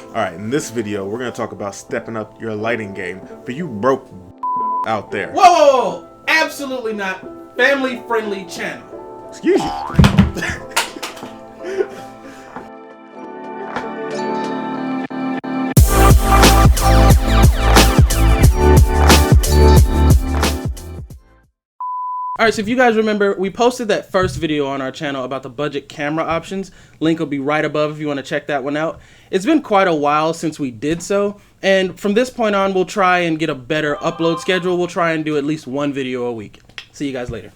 Alright, in this video, we're going to talk about stepping up your lighting game for you broke out there. Whoa, whoa, whoa! Absolutely not. Family-friendly channel. Excuse you. Alright, so if you guys remember, we posted that first video on our channel about the budget camera options. Link will be right above if you want to check that one out. It's been quite a while since we did so, and from this point on, we'll try and get a better upload schedule. We'll try and do at least one video a week. See you guys later.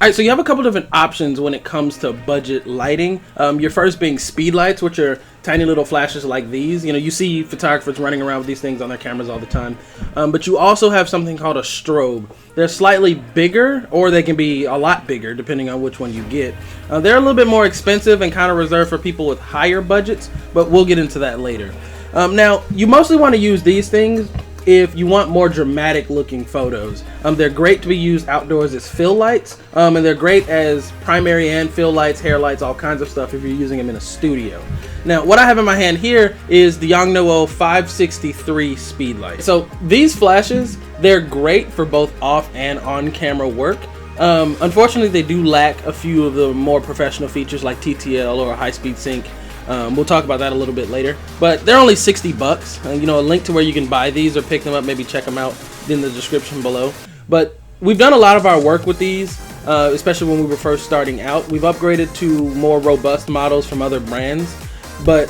Alright, so you have a couple different options when it comes to budget lighting. Your first being speed lights, which are tiny little flashes like these. You know, you see photographers running around with these things on their cameras all the time. But you also have something called a strobe. They're slightly bigger, or they can be a lot bigger depending on which one you get. They're a little bit more expensive and kind of reserved for people with higher budgets, but we'll get into that later. Now, you mostly want to use these things if you want more dramatic looking photos. They're great to be used outdoors as fill lights, and they're great as primary and fill lights, hair lights, all kinds of stuff if you're using them in a studio. Now, what I have in my hand here is the Yongnuo 563 speed light. So these flashes, they're great for both off and on camera work. Unfortunately, they do lack a few of the more professional features like TTL or high speed sync. We'll talk about that a little bit later, but they're only 60 bucks. You know, a link to where you can buy these or pick them up, maybe check them out in the description below. But we've done a lot of our work with these, especially when we were first starting out. We've upgraded to more robust models from other brands, but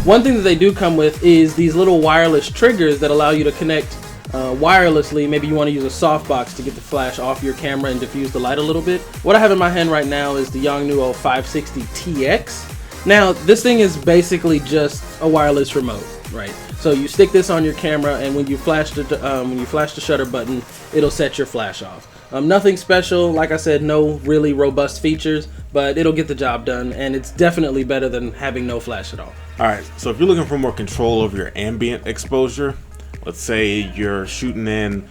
one thing that they do come with is these little wireless triggers that allow you to connect wirelessly. Maybe you want to use a softbox to get the flash off your camera and diffuse the light a little bit. What I have in my hand right now is the Yongnuo 560TX. Now, this thing is basically just a wireless remote, right? So you stick this on your camera, and when you flash the shutter button, it'll set your flash off. Nothing special, like I said, no really robust features, but it'll get the job done, and it's definitely better than having no flash at all. Alright, so if you're looking for more control over your ambient exposure, let's say you're shooting in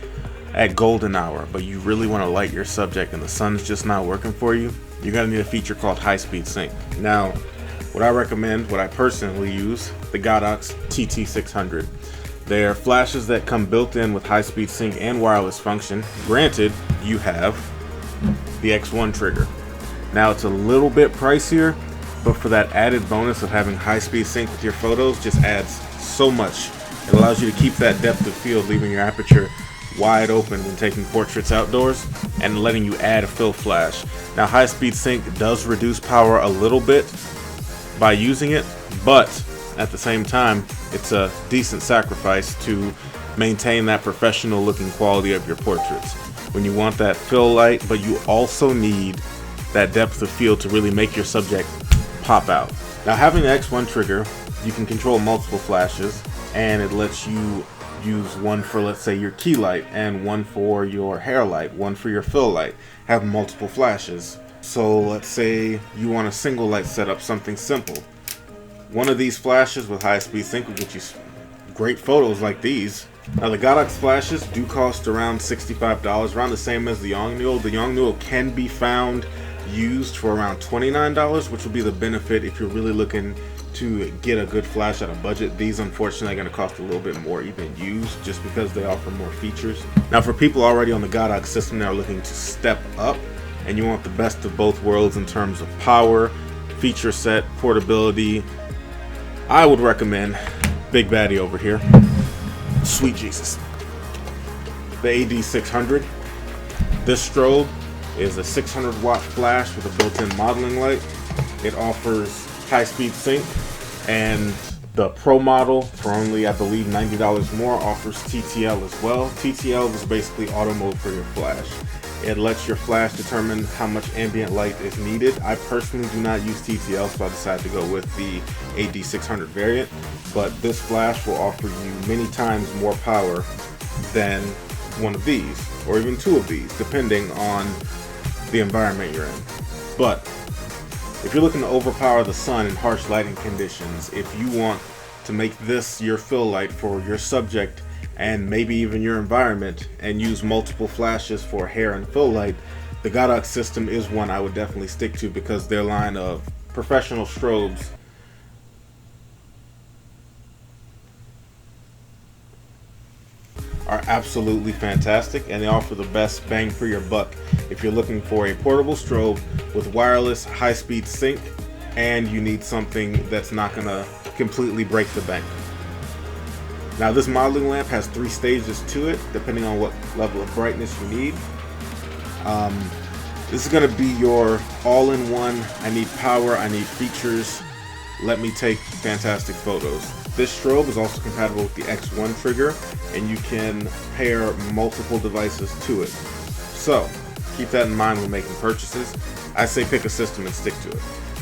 at golden hour, but you really want to light your subject and the sun's just not working for you, you're going to need a feature called high speed sync. Now, what I recommend, what I personally use, the Godox TT600. They're flashes that come built in with high-speed sync and wireless function. Granted, you have the X1 trigger. Now, it's a little bit pricier, but for that added bonus of having high-speed sync with your photos just adds so much. It allows you to keep that depth of field, leaving your aperture wide open when taking portraits outdoors and letting you add a fill flash. Now, high-speed sync does reduce power a little bit by using it, but at the same time, it's a decent sacrifice to maintain that professional looking quality of your portraits. When you want that fill light, but you also need that depth of field to really make your subject pop out. Now, having the X1 trigger, you can control multiple flashes, and it lets you use one for, let's say, your key light, and one for your hair light, one for your fill light. Have multiple flashes. So let's say you want a single light setup, something simple. One of these flashes with high speed sync will get you great photos like these. Now, the Godox flashes do cost around $65, around the same as the Yongnuo. The Yongnuo can be found used for around $29, which will be the benefit if you're really looking to get a good flash at a budget. These unfortunately are going to cost a little bit more even used, just because they offer more features. Now, for people already on the Godox system that are looking to step up, and you want the best of both worlds in terms of power, feature set, portability, I would recommend Big Baddie over here, sweet Jesus, the AD600. This strobe is a 600 watt flash with a built-in modeling light. It offers high speed sync, and the Pro model, for only I believe $90 more, offers TTL as well. TTL is basically auto mode for your flash. It lets your flash determine how much ambient light is needed. I personally do not use TTL, so I decided to go with the AD600 variant. But this flash will offer you many times more power than one of these, or even two of these, depending on the environment you're in. But if you're looking to overpower the sun in harsh lighting conditions, if you want to make this your fill light for your subject and maybe even your environment, and use multiple flashes for hair and fill light, the Godox system is one I would definitely stick to, because their line of professional strobes are absolutely fantastic, and they offer the best bang for your buck if you're looking for a portable strobe with wireless high-speed sync and you need something that's not gonna completely break the bank. Now this modeling lamp has 3 stages to it depending on what level of brightness you need. This is going to be your all-in-one, I need power, I need features, let me take fantastic photos. This strobe is also compatible with the X1 trigger, and you can pair multiple devices to it. So keep that in mind when making purchases. I say pick a system and stick to it.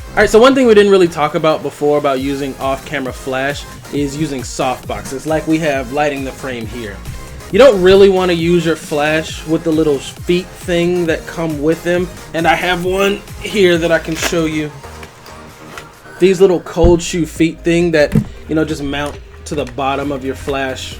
Alright, so one thing we didn't really talk about before about using off-camera flash is using softboxes like we have lighting the frame here. You don't really want to use your flash with the little feet thing that come with them, and I have one here that I can show you. These little cold shoe feet thing that, you know, just mount to the bottom of your flash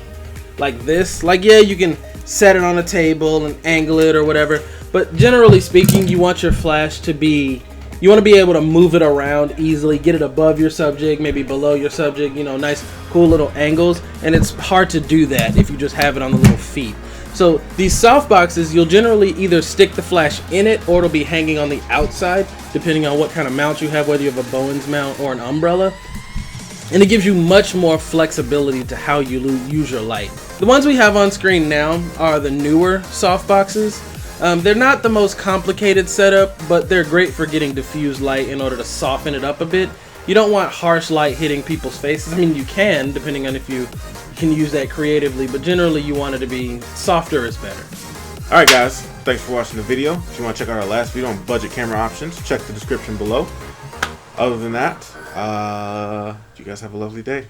like this. Like, yeah, you can set it on a table and angle it or whatever, but generally speaking, you want your flash to be, you want to be able to move it around easily, get it above your subject, maybe below your subject, you know, nice cool little angles, and it's hard to do that if you just have it on the little feet. So these soft boxes, you'll generally either stick the flash in it or it'll be hanging on the outside, depending on what kind of mount you have, whether you have a Bowens mount or an umbrella. And it gives you much more flexibility to how you use your light. The ones we have on screen now are the newer soft boxes. They're not the most complicated setup, but they're great for getting diffused light in order to soften it up a bit. You don't want harsh light hitting people's faces. I mean, you can, depending on if you can use that creatively, but generally you want it to be softer is better. Alright guys, thanks for watching the video. If you want to check out our last video on budget camera options, check the description below. Other than that, you guys have a lovely day.